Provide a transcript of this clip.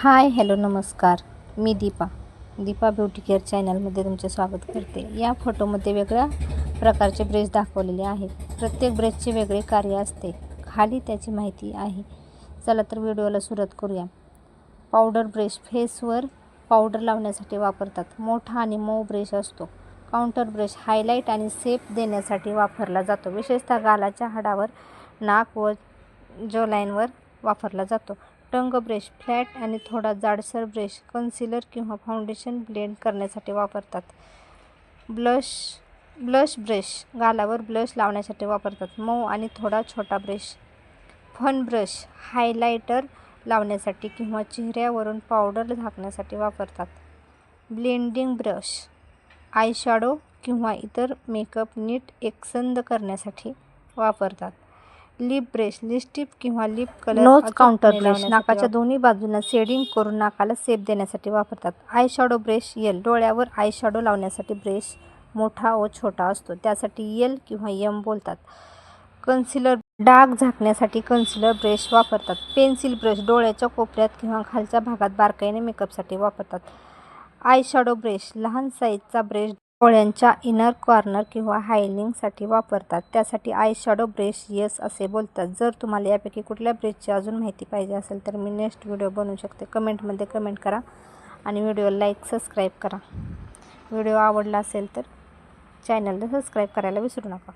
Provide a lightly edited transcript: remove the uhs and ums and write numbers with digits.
Hi hello नमस्कार. मी Deepa beauty care चॅनलमध्ये तुमचे स्वागत करते. या फोटोमध्ये वेगळ्या प्रकारचे ब्रश दाखवलेले आहेत. प्रत्येक ब्रशचे वेगळे कार्य असते. खाली त्याची माहिती आहे. चला तर व्हिडिओला सुरुवात करूया. पावडर ब्रश फेसवर पावडर लावण्यासाठी वापरतात. मोठा आणि मऊ ब्रश असतो. काउंटर ब्रश हायलाइट आणि शेप देण्यासाठी वापरला जातो. विशेषतः गालाच्या हाडावर, नाक व जॉलाइनवर वापरला जातो. टंग ब्रश फ्लॅट आणि थोडा जाडसर ब्रश कन्सिलर किंवा फाउंडेशन ब्लेंड करण्यासाठी वापरतात. ब्लश ब्रश गालावर ब्लश लावण्यासाठी वापरतात. मऊ आणि थोडा छोटा ब्रश. फन ब्रश हायलायटर लावण्यासाठी किंवा चेहऱ्यावरून पावडर झाकण्यासाठी वापरतात. ब्लेंडिंग ब्रश आयशॅडो किंवा इतर मेकअप नीट एकसंध करण्यासाठी वापरतात. लिप ब्रश लिपस्टिक किंवा lip colour. Nose contour brush नाकाच्या दोन्ही बाजूंना शेडिंग करून नाकाला शेप देण्यासाठी वापरतात. आयशॅडो ब्रश एल डोळ्यावर आयशॅडो लावण्यासाठी ब्रश मोठा व छोटा असतो, त्यासाठी एल किंवा एम बोलतात. कन्सिलर डाग झाकण्यासाठी कन्सिलर ब्रश वापरतात. पेन्सिल ब्रश डोळ्याच्या कोपऱ्यात किंवा खालच्या भागात बारकाईने मेकअपसाठी वापरतात. आयशॅडो ब्रश लहान साईजचा ब्रश डोळ्यांच्या इनर कॉर्नर किंवा हायलाइटिंगसाठी वापरतात, त्यासाठी आयशॅडो ब्रश एस असे बोलतात. जर तुम्हाला यापैकी कुठल्या ब्रशची अजून माहिती पाहिजे असेल तर मी नेक्स्ट व्हिडिओ बनवू शकते. कमेंटमध्ये कमेंट करा आणि व्हिडिओला लाईक सबस्क्राईब करा. व्हिडिओ आवडला असेल तर चॅनलला सबस्क्राईब करायला विसरू नका.